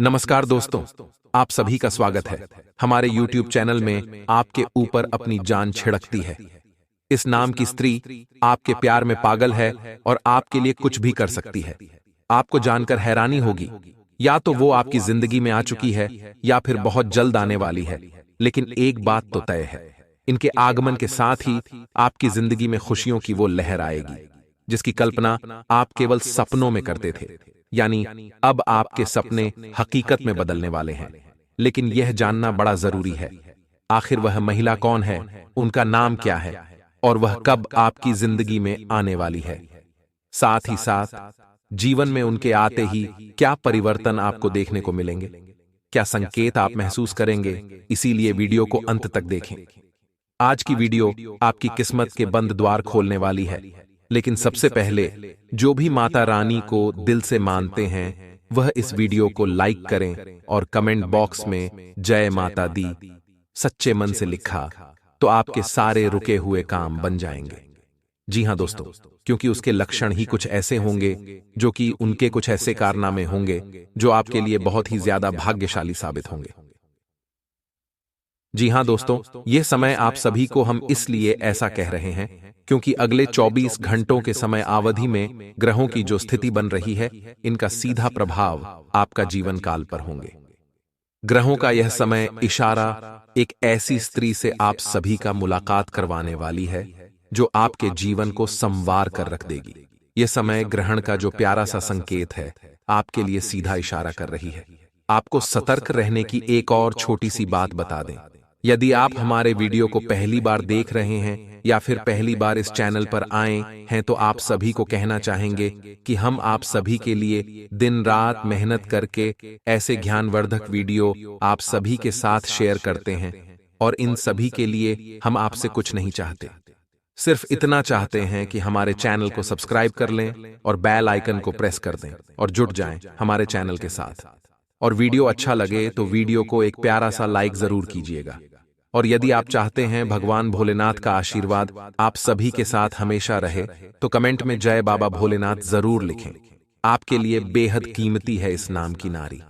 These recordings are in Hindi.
नमस्कार दोस्तों, आप सभी का स्वागत है। हमारे YouTube चैनल में आपके ऊपर अपनी जान छिड़कती है। इस नाम की स्त्री आपके प्यार में पागल है और आपके लिए कुछ भी कर सकती है। आपको जानकर हैरानी होगी, या तो वो आपकी जिंदगी में आ चुकी है या फिर बहुत जल्द आने वाली है। लेकिन एक बात तो तय है, इनके आगमन के साथ ही आपकी जिंदगी में खुशियों की वो लहर आएगी जिसकी कल्पना आप केवल सपनों में करते थे। यानी अब आपके सपने हकीकत में बदलने वाले हैं। लेकिन यह जानना बड़ा जरूरी है, आखिर वह महिला कौन है, उनका नाम क्या है और वह कब आपकी जिंदगी में आने वाली है। साथ ही साथ जीवन में उनके आते ही क्या परिवर्तन आपको देखने को मिलेंगे, क्या संकेत आप महसूस करेंगे। इसीलिए वीडियो को अंत तक देखें। आज की वीडियो आपकी किस्मत के बंद द्वार खोलने वाली है। लेकिन सबसे पहले जो भी माता रानी को दिल से मानते हैं वह इस वीडियो को लाइक करें और कमेंट बॉक्स में जय माता दी सच्चे मन से लिखा तो आपके सारे रुके हुए काम बन जाएंगे। जी हां दोस्तों, क्योंकि उसके लक्षण ही कुछ ऐसे होंगे, जो कि उनके कुछ ऐसे कारनामे होंगे जो आपके लिए बहुत ही ज्यादा भाग्यशाली साबित होंगे। जी हां दोस्तों, यह समय आप सभी को हम इसलिए ऐसा कह रहे हैं क्योंकि अगले 24 घंटों के समय अवधि में ग्रहों की जो स्थिति बन रही है, इनका सीधा प्रभाव आपका जीवन काल पर होंगे। ग्रहों का यह समय इशारा एक ऐसी स्त्री से आप सभी का मुलाकात करवाने वाली है जो आपके जीवन को संवार कर रख देगी। यह समय ग्रहण का जो प्यारा सा संकेत है, आपके लिए सीधा इशारा कर रही है। आपको सतर्क रहने की एक और छोटी सी बात बता दें। यदि आप हमारे वीडियो को पहली बार देख रहे हैं या फिर पहली बार इस चैनल पर आए हैं तो आप सभी को कहना चाहेंगे कि हम आप सभी के लिए दिन रात मेहनत करके ऐसे ज्ञानवर्धक वीडियो आप सभी के साथ शेयर करते हैं, और इन सभी के लिए हम आपसे कुछ नहीं चाहते, सिर्फ इतना चाहते हैं कि हमारे चैनल को सब्सक्राइब कर लें और बेल आइकन को प्रेस कर दें और जुड़ जाएं हमारे चैनल के साथ। और वीडियो अच्छा लगे तो वीडियो को एक प्यारा सा लाइक जरूर कीजिएगा। और यदि आप चाहते हैं भगवान भोलेनाथ का आशीर्वाद आप सभी के साथ हमेशा रहे तो कमेंट में जय बाबा भोलेनाथ जरूर लिखें। आपके लिए बेहद कीमती है इस नाम की नारी।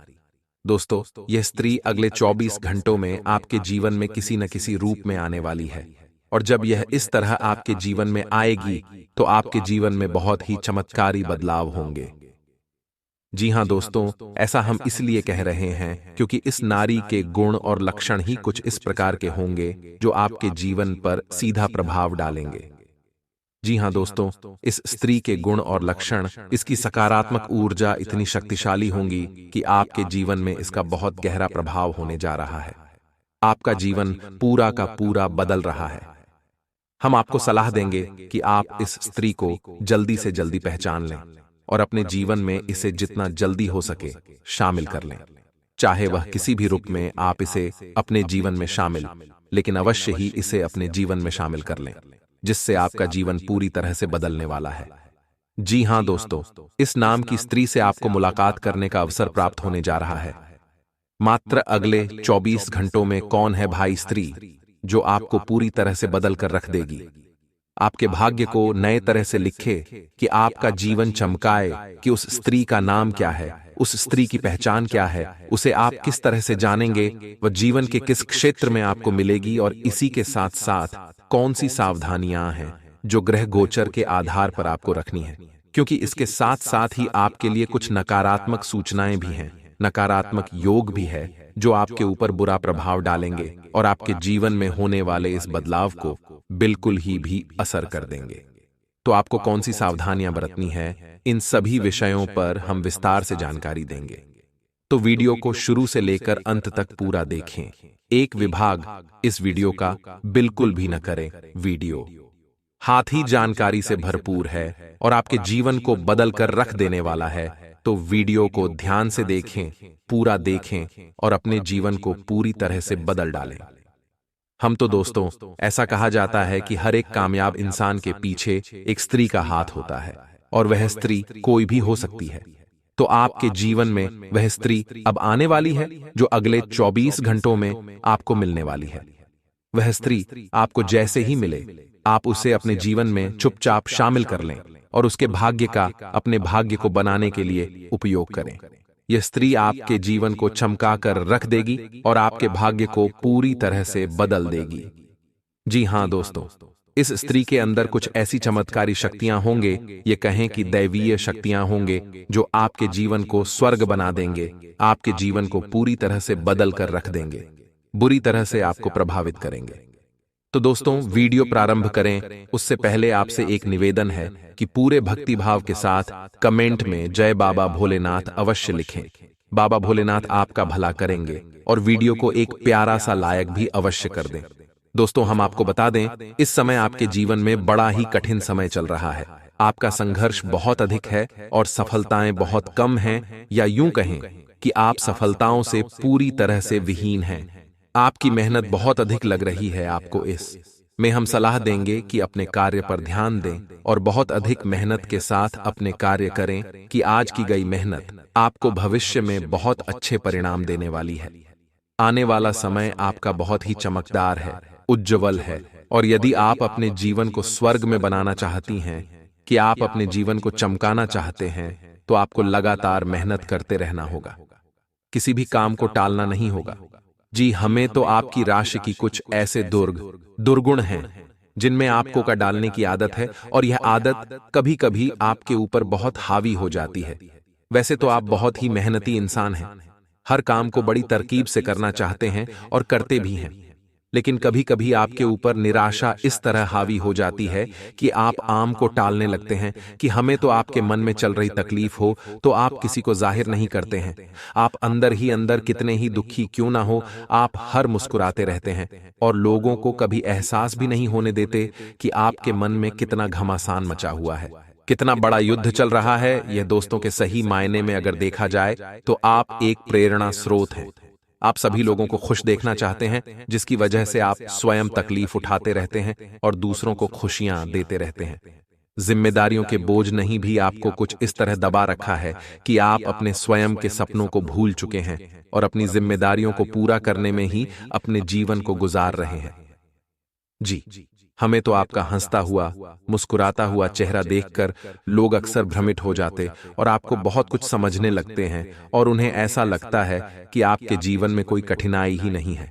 दोस्तों, यह स्त्री अगले 24 घंटों में आपके जीवन में किसी न किसी रूप में आने वाली है, और जब यह इस तरह आपके जीवन में आएगी तो आपके जीवन में बहुत ही चमत्कारी बदलाव होंगे। जी हां दोस्तों, ऐसा हम इसलिए कह रहे हैं क्योंकि इस नारी के गुण और लक्षण ही कुछ इस प्रकार के होंगे जो आपके जीवन पर सीधा प्रभाव डालेंगे। जी हां दोस्तों, इस स्त्री के गुण और लक्षण, इसकी सकारात्मक ऊर्जा इतनी शक्तिशाली होंगी कि आपके जीवन में इसका बहुत गहरा प्रभाव होने जा रहा है। आपका जीवन पूरा का पूरा बदल रहा है। हम आपको सलाह देंगे कि आप इस स्त्री को जल्दी से जल्दी पहचान लें और अपने जीवन में इसे जितना जल्दी हो सके शामिल कर लें। चाहे वह किसी भी रूप में आप इसे अपने जीवन में शामिल, लेकिन अवश्य ही इसे अपने जीवन में शामिल कर लें, जिससे आपका जीवन पूरी तरह से बदलने वाला है। जी हां दोस्तों, इस नाम की स्त्री से आपको मुलाकात करने का अवसर प्राप्त होने जा रहा है। मात्र अगले 24 घंटों में कौन है भाई स्त्री जो आपको पूरी तरह से बदल कर रख देगी, आपके भाग्य को नए तरह से लिखे कि आपका जीवन चमकाए। कि उस स्त्री का नाम क्या है, उस स्त्री की पहचान क्या है, उसे आप किस तरह से जानेंगे, वह जीवन के किस क्षेत्र में आपको मिलेगी, और इसी के साथ साथ कौन सी सावधानियां हैं जो ग्रह गोचर के आधार पर आपको रखनी है, क्योंकि इसके साथ साथ ही आपके लिए कुछ नकारात्मक सूचनाएं भी हैं, नकारात्मक योग भी है जो आपके ऊपर बुरा प्रभाव डालेंगे और आपके जीवन में होने वाले इस बदलाव को बिल्कुल ही भी असर कर देंगे। तो आपको कौन सी सावधानियां बरतनी है, इन सभी विषयों पर हम विस्तार से जानकारी देंगे। तो वीडियो को शुरू से लेकर अंत तक पूरा देखें। एक विभाग इस वीडियो का बिल्कुल भी न करें। वीडियो हाथी जानकारी से भरपूर है और आपके जीवन को बदल कर रख देने वाला है, तो वीडियो को ध्यान से देखें, पूरा देखें और अपने जीवन को पूरी तरह से बदल डालें। हम तो दोस्तों, ऐसा कहा जाता है कि हर एक कामयाब इंसान के पीछे एक स्त्री का हाथ होता है, और वह स्त्री कोई भी हो सकती है। तो आपके जीवन में वह स्त्री अब आने वाली है जो अगले 24 घंटों में आपको मिलने वाली है। वह स्त्री आपको जैसे ही मिले आप उसे अपने जीवन में चुपचाप शामिल कर लें और उसके भाग्य का अपने भाग्य को बनाने के लिए उपयोग करें। यह स्त्री आपके जीवन को चमकाकर रख देगी और आपके भाग्य को पूरी तरह से बदल देगी। जी हां दोस्तों, इस स्त्री के अंदर कुछ ऐसी चमत्कारी शक्तियां होंगे, ये कहें कि दैवीय शक्तियां होंगे, जो आपके जीवन को स्वर्ग बना देंगे, आपके जीवन को पूरी तरह से बदल कर रख देंगे, बुरी तरह से आपको प्रभावित करेंगे। तो दोस्तों, वीडियो प्रारंभ करें उससे पहले आपसे एक निवेदन है कि पूरे भक्ति भाव के साथ कमेंट में जय बाबा भोलेनाथ अवश्य लिखें। बाबा भोलेनाथ आपका भला करेंगे और वीडियो को एक प्यारा सा लायक भी अवश्य कर दें। दोस्तों, हम आपको बता दें, इस समय आपके जीवन में बड़ा ही कठिन समय चल रहा है। आपका संघर्ष बहुत अधिक है और सफलताएं बहुत कम हैं, या यूं कहें कि आप सफलताओं से पूरी तरह से विहीन हैं। आपकी मेहनत बहुत अधिक लग रही है आपको। इस में हम सलाह देंगे कि अपने कार्य पर ध्यान दें और बहुत अधिक मेहनत के साथ अपने कार्य करें कि आज की गई मेहनत आपको भविष्य में बहुत अच्छे परिणाम देने वाली है। आने वाला समय आपका बहुत ही चमकदार है, उज्ज्वल है, और यदि आप अपने जीवन को स्वर्ग में बनाना चाहती हैं, कि आप अपने जीवन को चमकाना चाहते हैं, तो आपको लगातार मेहनत करते रहना होगा। किसी भी काम को टालना नहीं होगा। जी, हमें तो आपकी राशि की कुछ ऐसे दुर्गुण हैं जिनमें आपको का डालने की आदत है, और यह आदत कभी कभी आपके ऊपर बहुत हावी हो जाती है। वैसे तो आप बहुत ही मेहनती इंसान हैं, हर काम को बड़ी तरकीब से करना चाहते हैं और करते भी हैं, लेकिन कभी कभी आपके ऊपर निराशा इस तरह हावी हो जाती है कि आप आम को टालने लगते हैं कि हमें तो आपके मन में चल रही तकलीफ हो तो आप किसी को जाहिर नहीं करते हैं। आप अंदर ही अंदर कितने ही दुखी क्यों ना हो, आप हर मुस्कुराते रहते हैं और लोगों को कभी एहसास भी नहीं होने देते कि आपके मन में कितना घमासान मचा हुआ है, कितना बड़ा युद्ध चल रहा है। यह दोस्तों के सही मायने में अगर देखा जाए तो आप एक प्रेरणा स्रोत हैं। आप सभी लोगों को खुश देखना चाहते हैं, जिसकी वजह से आप स्वयं तकलीफ उठाते रहते हैं और दूसरों को खुशियां देते रहते हैं। जिम्मेदारियों के बोझ नहीं भी आपको कुछ इस तरह दबा रखा है कि आप अपने स्वयं के सपनों को भूल चुके हैं और अपनी जिम्मेदारियों को पूरा करने में ही अपने जीवन को गुजार रहे हैं। जी, हमें तो आपका हंसता हुआ, मुस्कुराता हुआ चेहरा देखकर लोग अक्सर भ्रमित हो जाते और आपको बहुत कुछ समझने लगते हैं और उन्हें ऐसा लगता है कि आपके जीवन में कोई कठिनाई ही नहीं है।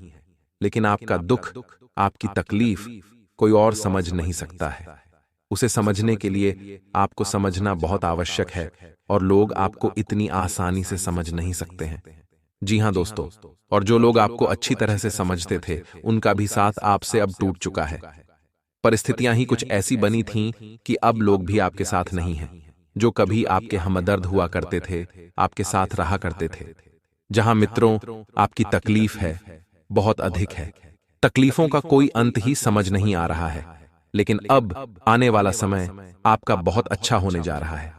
लेकिन आपका दुख, आपकी तकलीफ कोई और समझ नहीं सकता है। उसे समझने के लिए आपको समझना बहुत आवश्यक है और लोग आपको इतनी आसानी से समझ नहीं सकते हैं। जी हां दोस्तों, और जो लोग आपको अच्छी तरह से समझते थे, उनका भी साथ आपसे अब टूट चुका है। परिस्थितियां ही कुछ ऐसी बनी थीं कि अब लोग भी आपके साथ नहीं हैं। जो कभी आपके हमदर्द हुआ करते थे, आपके साथ रहा करते थे। जहां मित्रों, आपकी तकलीफ है, बहुत अधिक है। तकलीफों का कोई अंत ही समझ नहीं आ रहा है, लेकिन अब आने वाला समय आपका बहुत अच्छा होने जा रहा है।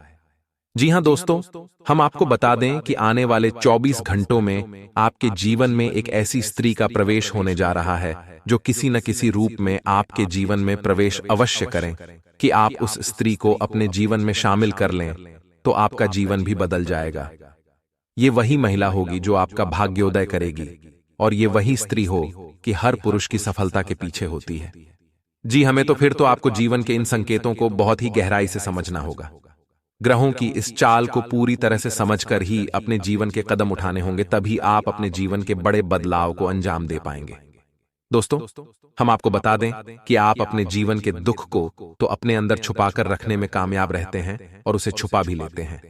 जी हां दोस्तों, हम आपको बता दें कि आने वाले 24 घंटों में आपके जीवन में एक ऐसी स्त्री का प्रवेश होने जा रहा है जो किसी न किसी रूप में आपके जीवन में प्रवेश अवश्य करें कि आप उस स्त्री को अपने जीवन में शामिल कर लें, तो आपका जीवन भी बदल जाएगा। ये वही महिला होगी जो आपका भाग्योदय करेगी, और ये वही स्त्री हो कि हर पुरुष की सफलता के पीछे होती है। जी, हमें तो फिर तो आपको जीवन के इन संकेतों को बहुत ही गहराई से समझना होगा। ग्रहों की इस चाल को पूरी तरह से समझकर ही अपने जीवन के कदम उठाने होंगे, तभी आप अपने जीवन के बड़े बदलाव को अंजाम दे पाएंगे। दोस्तों, हम आपको बता दें कि आप अपने जीवन के दुख को तो अपने अंदर छुपाकर रखने में कामयाब रहते हैं और उसे छुपा भी लेते हैं,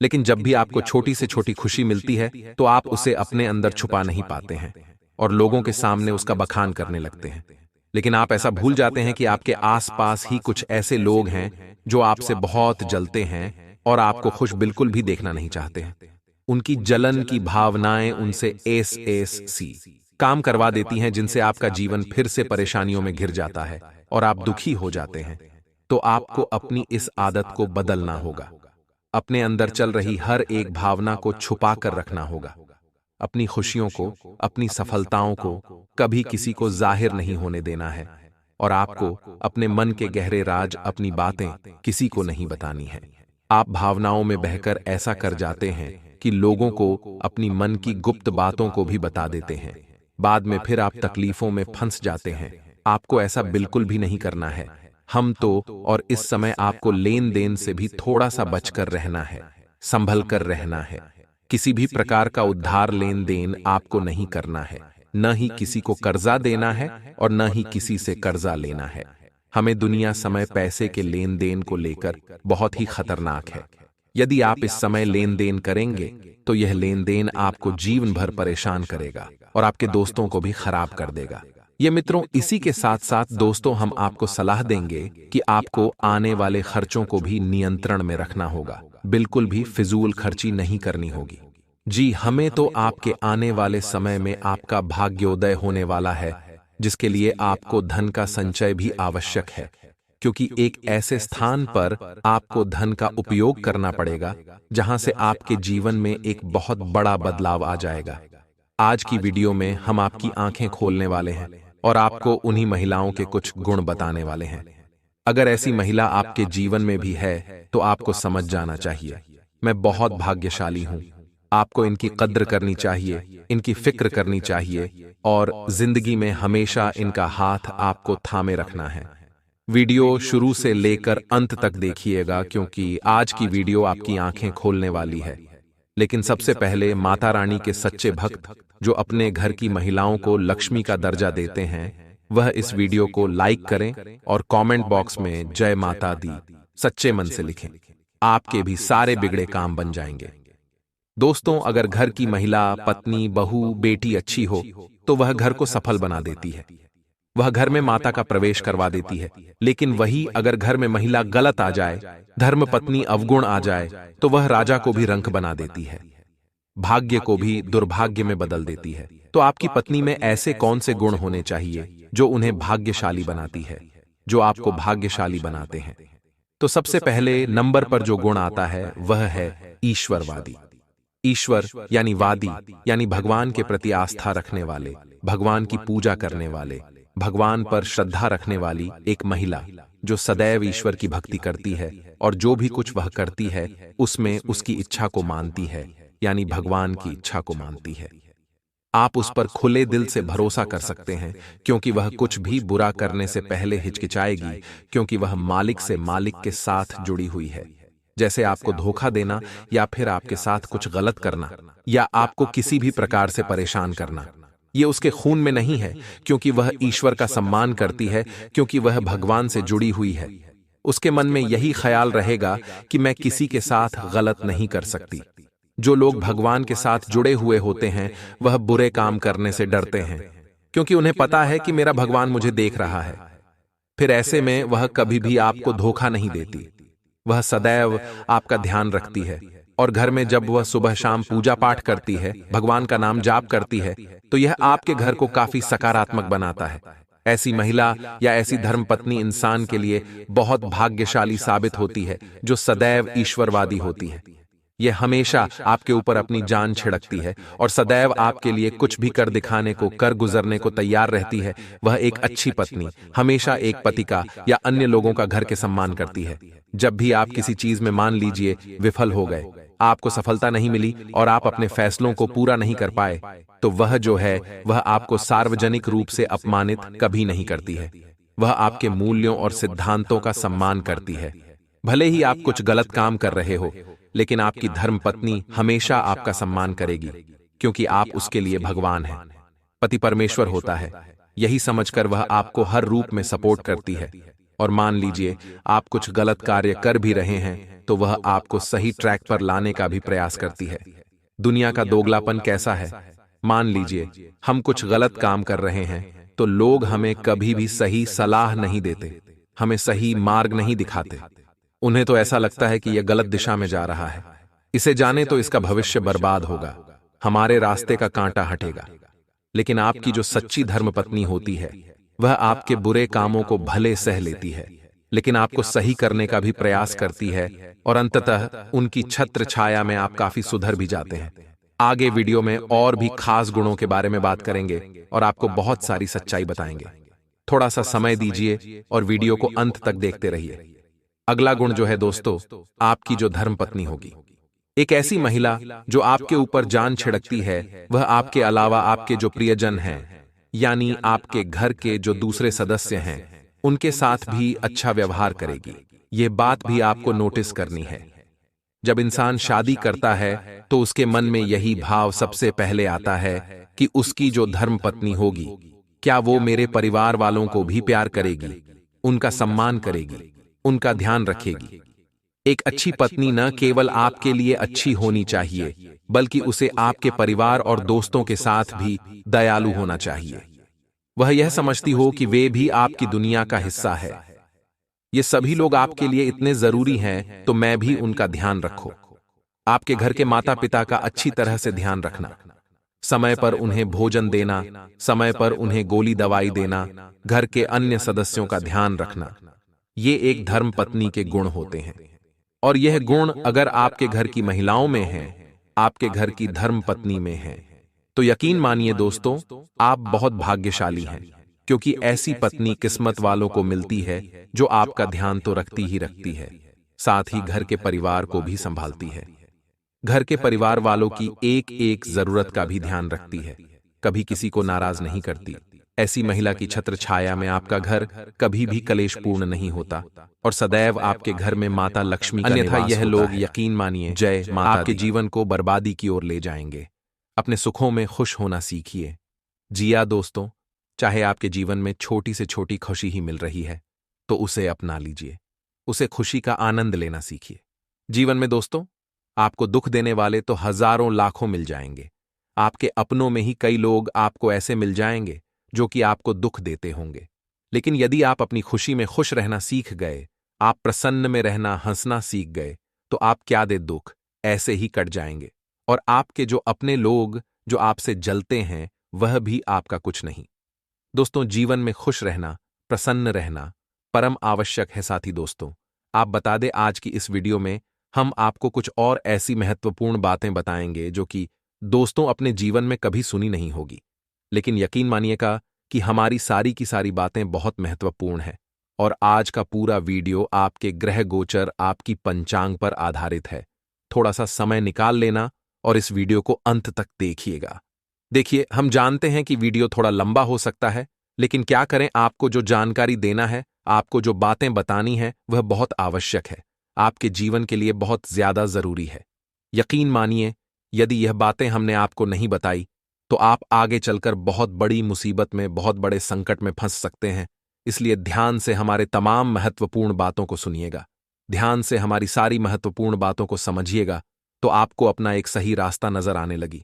लेकिन जब भी आपको छोटी से छोटी खुशी मिलती है तो आप उसे अपने अंदर छुपा नहीं पाते हैं और लोगों के सामने उसका बखान करने लगते हैं। लेकिन आप ऐसा भूल जाते हैं कि आपके आसपास ही कुछ ऐसे लोग हैं जो आपसे बहुत जलते हैं और आपको खुश बिल्कुल भी देखना नहीं चाहते हैं। उनकी जलन की भावनाएं उनसे सी काम करवा देती हैं, जिनसे आपका जीवन फिर से परेशानियों में घिर जाता है और आप दुखी हो जाते हैं। तो आपको अपनी इस आदत को बदलना होगा। अपने अंदर चल रही हर एक भावना को छुपा कर रखना होगा। अपनी खुशियों को, अपनी सफलताओं को कभी किसी को जाहिर नहीं होने देना है, और आपको अपने मन के गहरे राज, अपनी बातें किसी को नहीं बतानी है। आप भावनाओं में बहकर ऐसा कर जाते हैं कि लोगों को अपनी मन की गुप्त बातों को भी बता देते हैं। बाद में फिर आप तकलीफों में फंस जाते हैं। आपको ऐसा बिल्कुल भी नहीं करना है। हम तो और इस समय आपको लेन देन से भी थोड़ा सा बचकर रहना है, संभल कर रहना है। किसी भी प्रकार का उधार लेन देन आपको नहीं करना है, न ही किसी को कर्जा देना है और न ही किसी से कर्जा लेना है। हमें दुनिया समय पैसे के लेन देन को लेकर बहुत ही खतरनाक है। यदि आप इस समय लेन देन करेंगे तो यह लेन देन आपको जीवन भर परेशान करेगा और आपके दोस्तों को भी खराब कर देगा। ये मित्रों, इसी के साथ साथ दोस्तों, हम आपको सलाह देंगे कि आपको आने वाले खर्चों को भी नियंत्रण में रखना होगा। बिल्कुल भी फिजूल खर्ची नहीं करनी होगी। जी, हमें तो आपके आने वाले समय में आपका भाग्योदय होने वाला है, जिसके लिए आपको धन का संचय भी आवश्यक है, क्योंकि एक ऐसे स्थान पर आपको धन का उपयोग करना पड़ेगा जहां से आपके जीवन में एक बहुत बड़ा बदलाव आ जाएगा। आज की वीडियो में हम आपकी आंखें खोलने वाले हैं और आपको उन्हीं महिलाओं के कुछ गुण बताने वाले हैं। अगर ऐसी महिला आपके जीवन में भी है तो आपको समझ जाना चाहिए, मैं बहुत भाग्यशाली हूं। आपको इनकी कद्र करनी चाहिए, इनकी फिक्र करनी चाहिए और जिंदगी में हमेशा इनका हाथ आपको थामे रखना है। वीडियो शुरू से लेकर अंत तक देखिएगा, क्योंकि आज की वीडियो आपकी आंखें खोलने वाली है। लेकिन सबसे पहले माता रानी के सच्चे भक्त जो अपने घर की महिलाओं को लक्ष्मी का दर्जा देते हैं, वह इस वीडियो को लाइक करें और कमेंट बॉक्स में जय माता दी सच्चे मन से लिखें। आपके भी सारे बिगड़े काम बन जाएंगे। दोस्तों, अगर घर की महिला, पत्नी, बहू, बेटी अच्छी हो तो वह घर को सफल बना देती है, वह घर में माता का प्रवेश करवा देती है। लेकिन वही अगर घर में महिला गलत आ जाए, धर्म पत्नी अवगुण आ जाए, तो वह राजा को भी रंक बना देती है, भाग्य को भी दुर्भाग्य में बदल देती है। तो आपकी पत्नी में ऐसे कौन से गुण होने चाहिए जो उन्हें भाग्यशाली बनाती है, जो आपको भाग्यशाली बनाते हैं? तो सबसे पहले नंबर पर जो गुण आता है वह है ईश्वरवादी। ईश्वर यानी वादी, यानी भगवान के प्रति आस्था रखने वाले, भगवान की पूजा करने वाले, भगवान पर श्रद्धा रखने वाली एक महिला जो सदैव ईश्वर की भक्ति करती है और जो भी कुछ वह करती है उसमें उसकी इच्छा को मानती है, यानी भगवान की इच्छा को मानती है। आप उस पर खुले दिल से भरोसा कर सकते हैं, क्योंकि वह कुछ भी बुरा करने से पहले हिचकिचाएगी, क्योंकि वह मालिक से मालिक के साथ जुड़ी हुई है। जैसे आपको धोखा देना या फिर आपके साथ कुछ गलत करना या आपको किसी भी प्रकार से परेशान करना, ये उसके खून में नहीं है, क्योंकि वह ईश्वर का सम्मान करती है, क्योंकि वह भगवान से जुड़ी हुई है। उसके मन में यही ख्याल रहेगा कि मैं किसी के साथ गलत नहीं कर सकती। जो लोग भगवान के साथ जुड़े हुए होते हैं वह बुरे काम करने से डरते हैं, क्योंकि उन्हें पता है कि मेरा भगवान मुझे देख रहा है। फिर ऐसे में वह कभी भी आपको धोखा नहीं देती। वह सदैव आपका ध्यान रखती है और घर में जब वह सुबह शाम पूजा पाठ करती है, भगवान का नाम जाप करती है, तो यह आपके घर को काफी सकारात्मक बनाता है। ऐसी महिला या ऐसी धर्मपत्नी इंसान के लिए बहुत भाग्यशाली साबित होती है, जो सदैव ईश्वरवादी होती है। यह हमेशा आपके ऊपर अपनी जान छिड़कती है और सदैव आपके लिए कुछ भी कर दिखाने को, कर गुजरने को तैयार रहती है। वह एक अच्छी पत्नी हमेशा एक पति का या अन्य लोगों का घर के सम्मान करती है। जब भी आप किसी चीज में मान लीजिए विफल हो गए, आपको सफलता नहीं मिली और आप अपने फैसलों को पूरा नहीं कर पाए, तो वह जो है वह आपको सार्वजनिक रूप से अपमानित कभी नहीं करती है। वह आपके मूल्यों और सिद्धांतों का सम्मान करती है। भले ही आप कुछ गलत काम कर रहे हो, लेकिन आपकी धर्मपत्नी हमेशा आपका सम्मान करेगी, क्योंकि आप उसके लिए भगवान हैं। पति परमेश्वर होता है, यही समझकर वह आपको हर रूप में सपोर्ट करती है। और मान लीजिए आप कुछ गलत कार्य कर भी रहे हैं तो वह आपको सही ट्रैक पर लाने का भी प्रयास करती है। दुनिया का दोगलापन कैसा है? मान लीजिए हम कुछ गलत काम कर रहे हैं तो लोग हमें कभी भी सही सलाह नहीं देते, हमें सही मार्ग नहीं दिखाते। उन्हें तो ऐसा लगता है कि यह गलत दिशा में जा रहा है, इसे जाने तो इसका भविष्य बर्बाद होगा, हमारे रास्ते का कांटा हटेगा। लेकिन आपकी जो सच्ची धर्मपत्नी होती है वह आपके बुरे कामों को भले सह लेती है, लेकिन आपको सही करने का भी प्रयास करती है और अंततः उनकी छत्र छाया में आप काफी सुधर भी जाते हैं। आगे वीडियो में और भी खास गुणों के बारे में बात करेंगे और आपको बहुत सारी सच्चाई बताएंगे। थोड़ा सा समय दीजिए और वीडियो को अंत तक देखते रहिए। अगला गुण जो है दोस्तों, आपकी जो धर्मपत्नी होगी, एक ऐसी महिला जो आपके ऊपर जान छिड़कती है, वह आपके अलावा आपके जो प्रियजन हैं, यानी आपके घर के जो दूसरे सदस्य हैं, उनके साथ भी अच्छा व्यवहार करेगी। ये बात भी आपको नोटिस करनी है। जब इंसान शादी करता है तो उसके मन में यही भाव सबसे पहले आता है कि उसकी जो धर्म पत्नी होगी, क्या वो मेरे परिवार वालों को भी प्यार करेगी, उनका सम्मान करेगी, उनका ध्यान रखेगी। एक अच्छी पत्नी न केवल आपके लिए अच्छी होनी चाहिए, बल्कि उसे आपके परिवार और दोस्तों के साथ भी दयालु होना चाहिए। वह यह समझती हो कि वे भी आपकी दुनिया का हिस्सा है। ये सभी लोग आपके लिए इतने जरूरी हैं, तो मैं भी उनका ध्यान रखो। आपके घर के माता पिता का अच्छी तरह से ध्यान रखना, समय पर उन्हें भोजन देना, समय पर उन्हें गोली दवाई देना, घर के अन्य सदस्यों का ध्यान रखना, ये एक धर्म पत्नी के गुण होते हैं। और यह गुण अगर आपके घर की महिलाओं में है, आपके घर की धर्म पत्नी में है, तो यकीन मानिए दोस्तों, आप बहुत भाग्यशाली हैं, क्योंकि ऐसी पत्नी किस्मत वालों को मिलती है जो आपका ध्यान तो रखती ही रखती है, साथ ही घर के परिवार को भी संभालती है। घर के परिवार वालों की एक एक जरूरत का भी ध्यान रखती है, कभी किसी को नाराज नहीं करती। ऐसी महिला की छत्र छाया में आपका घर कभी भी कलेशपूर्ण नहीं होता और सदैव आपके घर में माता लक्ष्मी का निवास होता है। अन्यथा यह लोग यकीन मानिए जय माता आपके जीवन को बर्बादी की ओर ले जाएंगे। अपने सुखों में खुश होना सीखिए। जिया दोस्तों, चाहे आपके जीवन में छोटी से छोटी खुशी ही मिल रही है तो उसे अपना लीजिए, उसे खुशी का आनंद लेना सीखिए। जीवन में दोस्तों, आपको दुख देने वाले तो हजारों लाखों मिल जाएंगे। आपके अपनों में ही कई लोग आपको ऐसे मिल जाएंगे जो कि आपको दुख देते होंगे। लेकिन यदि आप अपनी खुशी में खुश रहना सीख गए, आप प्रसन्न में रहना हंसना सीख गए, तो आप क्या दे दुख ऐसे ही कट जाएंगे। और आपके जो अपने लोग जो आपसे जलते हैं वह भी आपका कुछ नहीं। दोस्तों, जीवन में खुश रहना, प्रसन्न रहना परम आवश्यक है। साथी दोस्तों, आप बता दें, आज की इस वीडियो में हम आपको कुछ और ऐसी महत्वपूर्ण बातें बताएंगे जो कि दोस्तों अपने जीवन में कभी सुनी नहीं होगी। लेकिन यकीन मानिएगा कि हमारी सारी की सारी बातें बहुत महत्वपूर्ण हैं और आज का पूरा वीडियो आपके ग्रह गोचर, आपकी पंचांग पर आधारित है। थोड़ा सा समय निकाल लेना और इस वीडियो को अंत तक देखिएगा। देखिए, हम जानते हैं कि वीडियो थोड़ा लंबा हो सकता है, लेकिन क्या करें, आपको जो जानकारी देना है, आपको जो बातें बतानी है, वह बहुत आवश्यक है, आपके जीवन के लिए बहुत ज्यादा जरूरी है। यकीन मानिए, यदि यह बातें हमने आपको नहीं बताई तो आप आगे चलकर बहुत बड़ी मुसीबत में, बहुत बड़े संकट में फंस सकते हैं। इसलिए ध्यान से हमारे तमाम महत्वपूर्ण बातों को सुनिएगा, ध्यान से हमारी सारी महत्वपूर्ण बातों को समझिएगा, तो आपको अपना एक सही रास्ता नजर आने लगी।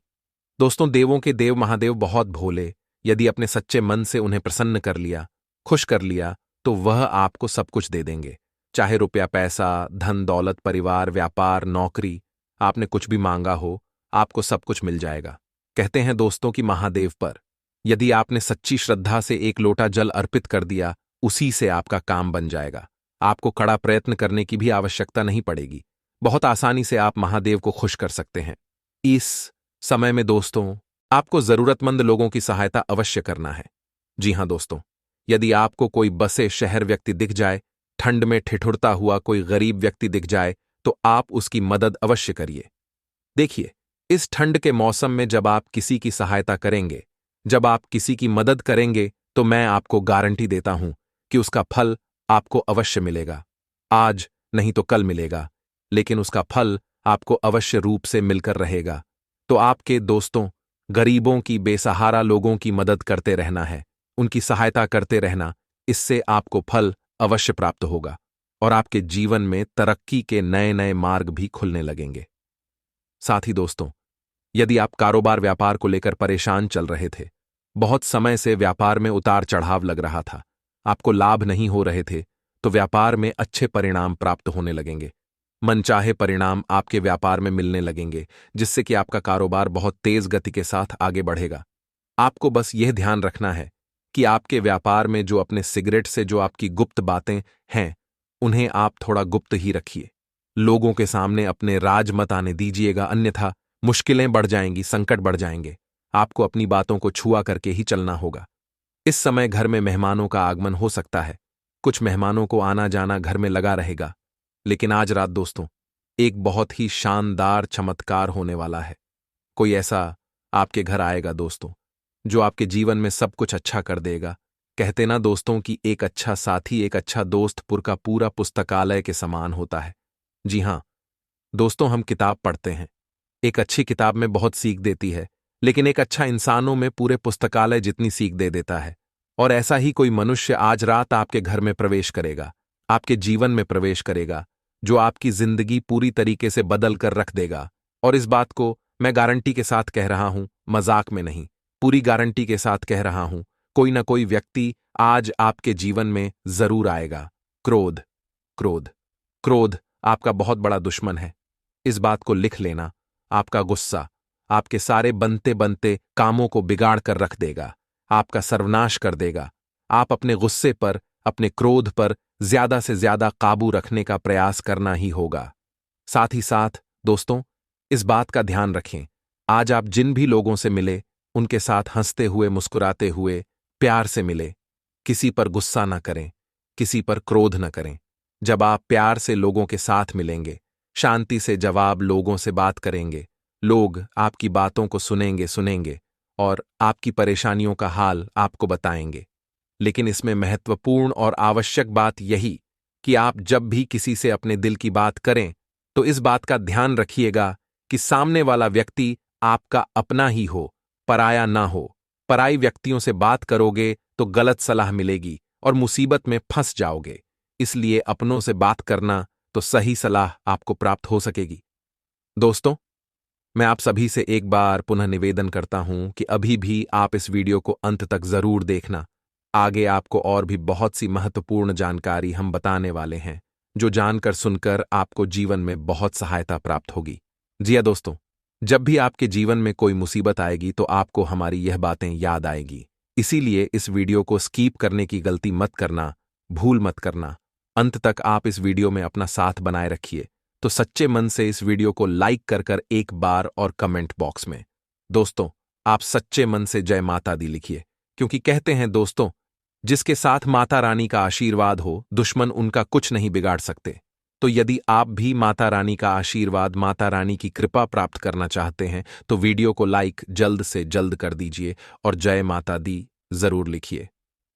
दोस्तों, देवों के देव महादेव बहुत भोले, यदि अपने सच्चे मन से उन्हें प्रसन्न कर लिया, खुश कर लिया, तो वह आपको सब कुछ दे देंगे। चाहे रुपया पैसा, धन दौलत, परिवार, व्यापार, नौकरी, आपने कुछ भी मांगा हो, आपको सब कुछ मिल जाएगा। कहते हैं दोस्तों कि महादेव पर यदि आपने सच्ची श्रद्धा से एक लोटा जल अर्पित कर दिया, उसी से आपका काम बन जाएगा। आपको कड़ा प्रयत्न करने की भी आवश्यकता नहीं पड़ेगी। बहुत आसानी से आप महादेव को खुश कर सकते हैं। इस समय में दोस्तों, आपको जरूरतमंद लोगों की सहायता अवश्य करना है। जी हां दोस्तों, यदि आपको कोई बसे शहर व्यक्ति दिख जाए, ठंड में ठिठुरता हुआ कोई गरीब व्यक्ति दिख जाए, तो आप उसकी मदद अवश्य करिए। देखिए, इस ठंड के मौसम में जब आप किसी की सहायता करेंगे, जब आप किसी की मदद करेंगे, तो मैं आपको गारंटी देता हूं कि उसका फल आपको अवश्य मिलेगा। आज नहीं तो कल मिलेगा, लेकिन उसका फल आपको अवश्य रूप से मिलकर रहेगा। तो आपके दोस्तों, गरीबों की, बेसहारा लोगों की मदद करते रहना है, उनकी सहायता करते रहना। इससे आपको फल अवश्य प्राप्त होगा और आपके जीवन में तरक्की के नए नए मार्ग भी खुलने लगेंगे। साथ ही दोस्तों, यदि आप कारोबार व्यापार को लेकर परेशान चल रहे थे, बहुत समय से व्यापार में उतार चढ़ाव लग रहा था, आपको लाभ नहीं हो रहे थे, तो व्यापार में अच्छे परिणाम प्राप्त होने लगेंगे। मनचाहे परिणाम आपके व्यापार में मिलने लगेंगे, जिससे कि आपका कारोबार बहुत तेज गति के साथ आगे बढ़ेगा। आपको बस यह ध्यान रखना है कि आपके व्यापार में जो अपने सिगरेट से जो आपकी गुप्त बातें हैं, उन्हें आप थोड़ा गुप्त ही रखिए। लोगों के सामने अपने राज मत आने दीजिएगा, अन्यथा मुश्किलें बढ़ जाएंगी, संकट बढ़ जाएंगे। आपको अपनी बातों को छुआ करके ही चलना होगा। इस समय घर में मेहमानों का आगमन हो सकता है, कुछ मेहमानों को आना जाना घर में लगा रहेगा। लेकिन आज रात दोस्तों, एक बहुत ही शानदार चमत्कार होने वाला है। कोई ऐसा आपके घर आएगा दोस्तों, जो आपके जीवन में सब कुछ अच्छा कर देगा। कहते ना दोस्तों कि एक अच्छा साथी, एक अच्छा दोस्त पुर का पूरा पुस्तकालय के समान होता है। जी हां, दोस्तों, हम किताब पढ़ते हैं। एक अच्छी किताब में बहुत सीख देती है, लेकिन एक अच्छा इंसानों में पूरे पुस्तकालय जितनी सीख दे देता है। और ऐसा ही कोई मनुष्य आज रात आपके घर में प्रवेश करेगा, आपके जीवन में प्रवेश करेगा, जो आपकी जिंदगी पूरी तरीके से बदल कर रख देगा। और इस बात को मैं गारंटी के साथ कह रहा हूं, मजाक में नहीं, पूरी गारंटी के साथ कह रहा हूं। कोई ना कोई व्यक्ति आज आपके जीवन में जरूर आएगा। क्रोध, क्रोध, क्रोध आपका बहुत बड़ा दुश्मन है। इस बात को लिख लेना। आपका गुस्सा आपके सारे बनते बनते कामों को बिगाड़ कर रख देगा, आपका सर्वनाश कर देगा। आप अपने गुस्से पर, अपने क्रोध पर ज्यादा से ज्यादा काबू रखने का प्रयास करना ही होगा। साथ ही साथ दोस्तों, इस बात का ध्यान रखें, आज आप जिन भी लोगों से मिले, उनके साथ हंसते हुए, मुस्कुराते हुए, प्यार से मिले। किसी पर गुस्सा न करें, किसी पर क्रोध न करें। जब आप प्यार से लोगों के साथ मिलेंगे, शांति से जवाब लोगों से बात करेंगे, लोग आपकी बातों को सुनेंगे और आपकी परेशानियों का हाल आपको बताएंगे। लेकिन इसमें महत्वपूर्ण और आवश्यक बात यही कि आप जब भी किसी से अपने दिल की बात करें, तो इस बात का ध्यान रखिएगा कि सामने वाला व्यक्ति आपका अपना ही हो, पराया ना हो। पराई व्यक्तियों से बात करोगे तो गलत सलाह मिलेगी और मुसीबत में फंस जाओगे। इसलिए अपनों से बात करना तो सही सलाह आपको प्राप्त हो सकेगी। दोस्तों, मैं आप सभी से एक बार पुनः निवेदन करता हूं कि अभी भी आप इस वीडियो को अंत तक जरूर देखना। आगे आपको और भी बहुत सी महत्वपूर्ण जानकारी हम बताने वाले हैं, जो जानकर सुनकर आपको जीवन में बहुत सहायता प्राप्त होगी। जी हाँ दोस्तों, जब भी आपके जीवन में कोई मुसीबत आएगी तो आपको हमारी यह बातें याद आएगी। इसीलिए इस वीडियो को स्कीप करने की गलती मत करना, भूल मत करना। अंत तक आप इस वीडियो में अपना साथ बनाए रखिए। तो सच्चे मन से इस वीडियो को लाइक कर कर एक बार और कमेंट बॉक्स में दोस्तों, आप सच्चे मन से जय माता दी लिखिए, क्योंकि कहते हैं दोस्तों, जिसके साथ माता रानी का आशीर्वाद हो, दुश्मन उनका कुछ नहीं बिगाड़ सकते। तो यदि आप भी माता रानी का आशीर्वाद, माता रानी की कृपा प्राप्त करना चाहते हैं, तो वीडियो को लाइक जल्द से जल्द कर दीजिए और जय माता दी जरूर लिखिए।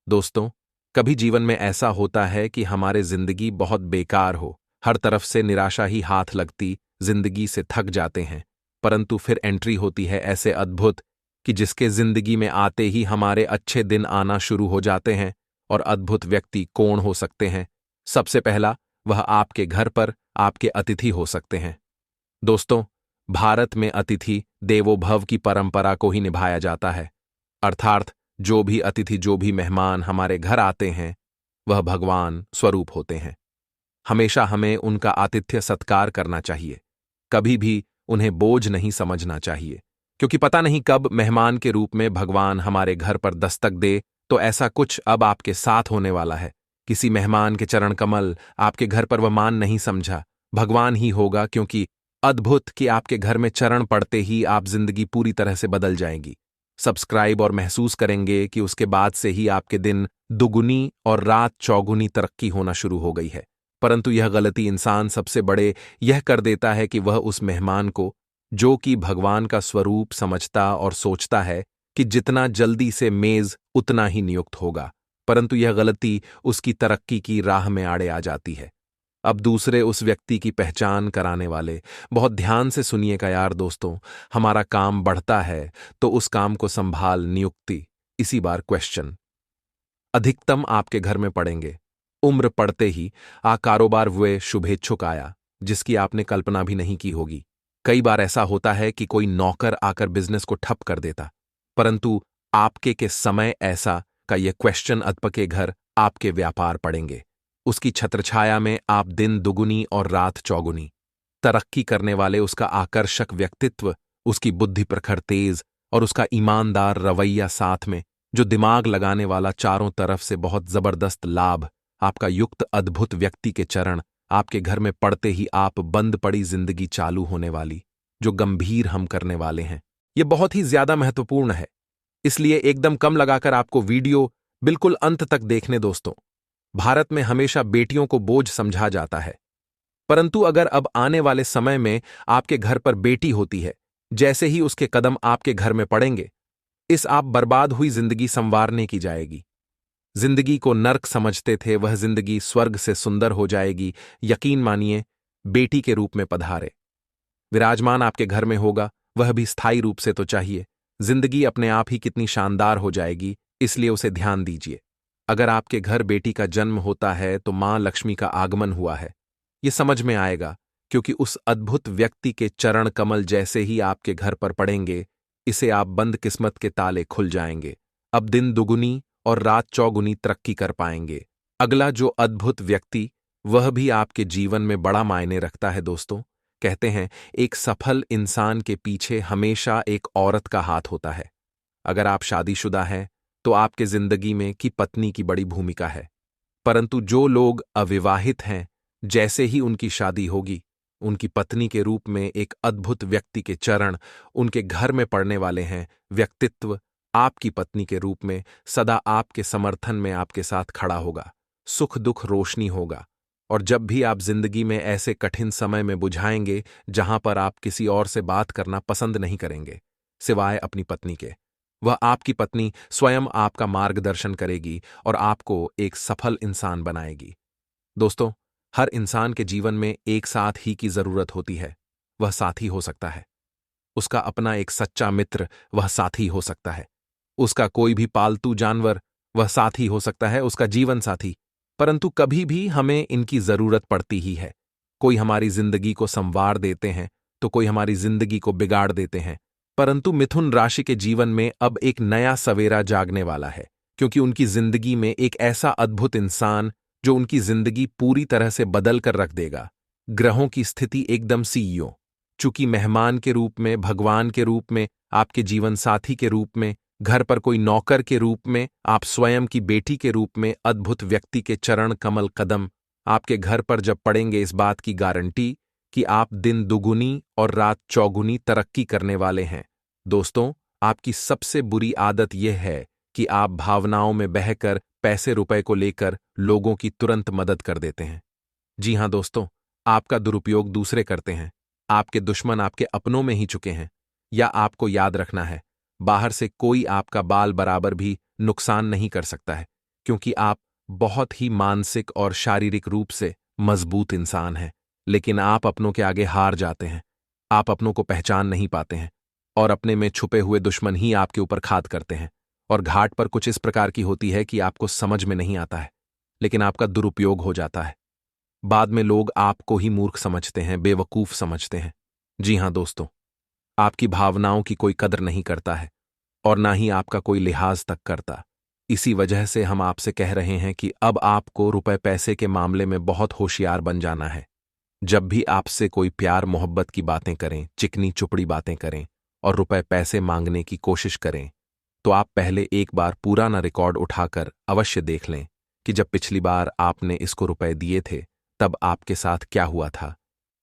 दोस्तों, कभी जीवन में ऐसा होता है कि हमारे जिंदगी बहुत बेकार हो, हर तरफ से निराशा ही हाथ लगती, जिंदगी से थक जाते हैं, परंतु फिर एंट्री होती है ऐसे अद्भुत कि जिसके जिंदगी में आते ही हमारे अच्छे दिन आना शुरू हो जाते हैं। और अद्भुत व्यक्ति कौन हो सकते हैं? सबसे पहला, वह आपके घर पर आपके अतिथि हो सकते हैं। दोस्तों, भारत में अतिथि देवो भव की परंपरा को ही निभाया जाता है। अर्थात जो भी अतिथि, जो भी मेहमान हमारे घर आते हैं, वह भगवान स्वरूप होते हैं। हमेशा हमें उनका आतिथ्य सत्कार करना चाहिए, कभी भी उन्हें बोझ नहीं समझना चाहिए, क्योंकि पता नहीं कब मेहमान के रूप में भगवान हमारे घर पर दस्तक दे। तो ऐसा कुछ अब आपके साथ होने वाला है। किसी मेहमान के चरण कमल आपके घर पर वह मान नहीं समझा, भगवान ही होगा, क्योंकि अद्भुत कि आपके घर में चरण पड़ते ही आप जिंदगी पूरी तरह से बदल जाएगी। सब्सक्राइब और महसूस करेंगे कि उसके बाद से ही आपके दिन दुगुनी और रात चौगुनी तरक्की होना शुरू हो गई है। परंतु यह गलती इंसान सबसे बड़े यह कर देता है कि वह उस मेहमान को, जो कि भगवान का स्वरूप समझता और सोचता है कि जितना जल्दी से मेज उतना ही नियुक्त होगा, परंतु यह गलती उसकी तरक्की की राह में आड़े आ जाती है। अब दूसरे उस व्यक्ति की पहचान कराने वाले, बहुत ध्यान से सुनिएगा यार दोस्तों। हमारा काम बढ़ता है तो उस काम को संभाल नियुक्ति, इसी बार क्वेश्चन अधिकतम आपके घर में पड़ेंगे। उम्र पड़ते ही कारोबार हुए शुभेच्छुक आया, जिसकी आपने कल्पना भी नहीं की होगी। कई बार ऐसा होता है कि कोई नौकर आकर बिजनेस को ठप कर देता, परंतु आपके के समय ऐसा का यह क्वेश्चन अध्पके घर आपके व्यापार पड़ेंगे। उसकी छत्रछाया में आप दिन दुगुनी और रात चौगुनी तरक्की करने वाले, उसका आकर्षक व्यक्तित्व, उसकी बुद्धि प्रखर तेज और उसका ईमानदार रवैया, साथ में जो दिमाग लगाने वाला, चारों तरफ से बहुत जबरदस्त लाभ, आपका युक्त अद्भुत व्यक्ति के चरण आपके घर में पड़ते ही आप बंद पड़ी जिंदगी चालू होने वाली, जो गंभीर हम करने वाले हैं। यह बहुत ही ज्यादा महत्वपूर्ण है, इसलिए एकदम कम लगाकर आपको वीडियो बिल्कुल अंत तक देखने। दोस्तों, भारत में हमेशा बेटियों को बोझ समझा जाता है, परंतु अगर अब आने वाले समय में आपके घर पर बेटी होती है, जैसे ही उसके कदम आपके घर में पड़ेंगे, इस आप बर्बाद हुई जिंदगी संवारने की जाएगी। जिंदगी को नर्क समझते थे, वह जिंदगी स्वर्ग से सुंदर हो जाएगी। यकीन मानिए, बेटी के रूप में पधारे। विराजमान आपके घर में होगा, वह भी स्थायी रूप से तो चाहिए। जिंदगी अपने आप ही कितनी शानदार हो जाएगी, इसलिए उसे ध्यान दीजिए। अगर आपके घर बेटी का जन्म होता है तो मां लक्ष्मी का आगमन हुआ है, ये समझ में आएगा, क्योंकि उस अद्भुत व्यक्ति के चरण कमल जैसे ही आपके घर पर पड़ेंगे, इसे आप बंद किस्मत के ताले खुल जाएंगे। अब दिन दुगुनी और रात चौगुनी तरक्की कर पाएंगे। अगला जो अद्भुत व्यक्ति, वह भी आपके जीवन में बड़ा मायने रखता है दोस्तों। कहते हैं एक सफल इंसान के पीछे हमेशा एक औरत का हाथ होता है। अगर आप शादीशुदा हैं तो आपके जिंदगी में की पत्नी की बड़ी भूमिका है, परंतु जो लोग अविवाहित हैं, जैसे ही उनकी शादी होगी, उनकी पत्नी के रूप में एक अद्भुत व्यक्ति के चरण उनके घर में पड़ने वाले हैं। व्यक्तित्व आपकी पत्नी के रूप में सदा आपके समर्थन में आपके साथ खड़ा होगा, सुख दुख रोशनी होगा। और जब भी आप जिंदगी में ऐसे कठिन समय में बुझाएंगे जहां पर आप किसी और से बात करना पसंद नहीं करेंगे सिवाय अपनी पत्नी के, वह आपकी पत्नी स्वयं आपका मार्गदर्शन करेगी और आपको एक सफल इंसान बनाएगी। दोस्तों, हर इंसान के जीवन में एक साथ ही की जरूरत होती है। वह साथी हो सकता है, उसका अपना एक सच्चा मित्र वह साथी हो सकता है, उसका कोई भी पालतू जानवर वह साथी हो सकता है, उसका जीवन साथी। परंतु कभी भी हमें इनकी जरूरत पड़ती ही है। कोई हमारी जिंदगी को संवार देते हैं तो कोई हमारी जिंदगी को बिगाड़ देते हैं। परंतु मिथुन राशि के जीवन में अब एक नया सवेरा जागने वाला है, क्योंकि उनकी जिंदगी में एक ऐसा अद्भुत इंसान जो उनकी जिंदगी पूरी तरह से बदल कर रख देगा। ग्रहों की स्थिति एकदम सीईओ, चूंकि मेहमान के रूप में, भगवान के रूप में, आपके जीवन साथी के रूप में, घर पर कोई नौकर के रूप में, आप स्वयं की बेटी के रूप में, अद्भुत व्यक्ति के चरण कमल कदम आपके घर पर जब पड़ेंगे, इस बात की गारंटी कि आप दिन दुगुनी और रात चौगुनी तरक्की करने वाले हैं। दोस्तों, आपकी सबसे बुरी आदत यह है कि आप भावनाओं में बहकर पैसे रुपए को लेकर लोगों की तुरंत मदद कर देते हैं। जी हां दोस्तों, आपका दुरुपयोग दूसरे करते हैं। आपके दुश्मन आपके अपनों में ही चुके हैं। या आपको याद रखना है, बाहर से कोई आपका बाल बराबर भी नुकसान नहीं कर सकता है, क्योंकि आप बहुत ही मानसिक और शारीरिक रूप से मजबूत इंसान हैं। लेकिन आप अपनों के आगे हार जाते हैं। आप अपनों को पहचान नहीं पाते हैं और अपने में छुपे हुए दुश्मन ही आपके ऊपर खाद करते हैं। और घाट पर कुछ इस प्रकार की होती है कि आपको समझ में नहीं आता है, लेकिन आपका दुरुपयोग हो जाता है। बाद में लोग आपको ही मूर्ख समझते हैं, बेवकूफ समझते हैं। जी हां दोस्तों, आपकी भावनाओं की कोई कदर नहीं करता है और ना ही आपका कोई लिहाज तक करता। इसी वजह से हम आपसे कह रहे हैं कि अब आपको रुपए पैसे के मामले में बहुत होशियार बन जाना है। जब भी आपसे कोई प्यार मोहब्बत की बातें करें, चिकनी चुपड़ी बातें करें और रुपए पैसे मांगने की कोशिश करें, तो आप पहले एक बार पुराना रिकॉर्ड उठाकर अवश्य देख लें कि जब पिछली बार आपने इसको रुपए दिए थे तब आपके साथ क्या हुआ था।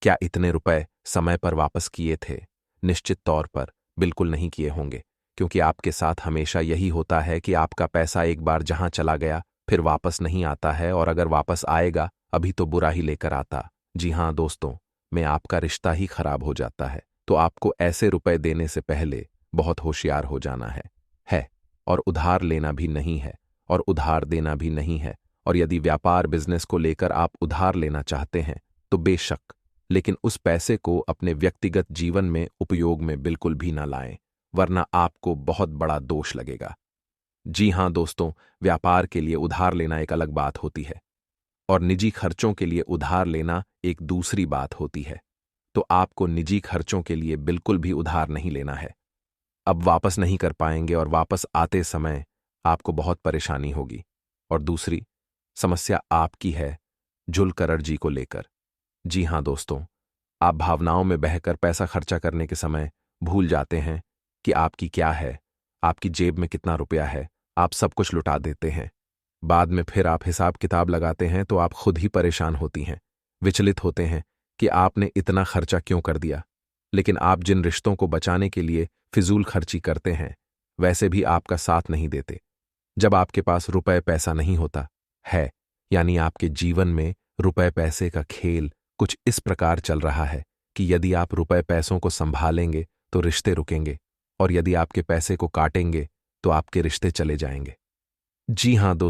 क्या इतने रुपए समय पर वापस किए थे? निश्चित तौर पर बिल्कुल नहीं किए होंगे, क्योंकि आपके साथ हमेशा यही होता है कि आपका पैसा एक बार जहां चला गया फिर वापस नहीं आता है, और अगर वापस आएगा अभी तो बुरा ही लेकर आता। जी हां दोस्तों, में आपका रिश्ता ही खराब हो जाता है। तो आपको ऐसे रुपए देने से पहले बहुत होशियार हो जाना है। और उधार लेना भी नहीं है और उधार देना भी नहीं है। और यदि व्यापार बिजनेस को लेकर आप उधार लेना चाहते हैं तो बेशक, लेकिन उस पैसे को अपने व्यक्तिगत जीवन में उपयोग में बिल्कुल भी ना लाएं, वरना आपको बहुत बड़ा दोष लगेगा। जी हां दोस्तों, व्यापार के लिए उधार लेना एक अलग बात होती है और निजी खर्चों के लिए उधार लेना एक दूसरी बात होती है। तो आपको निजी खर्चों के लिए बिल्कुल भी उधार नहीं लेना है। अब वापस नहीं कर पाएंगे और वापस आते समय आपको बहुत परेशानी होगी। और दूसरी समस्या आपकी है जुलकरर जी को लेकर। जी हां दोस्तों, आप भावनाओं में बहकर पैसा खर्चा करने के समय भूल जाते हैं कि आपकी क्या है, आपकी जेब में कितना रुपया है। आप सब कुछ लुटा देते हैं। बाद में फिर आप हिसाब किताब लगाते हैं तो आप खुद ही परेशान होती हैं, विचलित होते हैं कि आपने इतना खर्चा क्यों कर दिया। लेकिन आप जिन रिश्तों को बचाने के लिए फिजूल खर्ची करते हैं, वैसे भी आपका साथ नहीं देते। जब आपके पास रुपए पैसा नहीं होता है, यानी आपके जीवन में रुपए पैसे का खेल कुछ इस प्रकार चल रहा है कि यदि आप रुपए पैसों को संभालेंगे तो रिश्ते रुकेंगे, और यदि आपके पैसे को काटेंगे तो आपके रिश्ते चले जाएंगे। जी हां दोस्तों,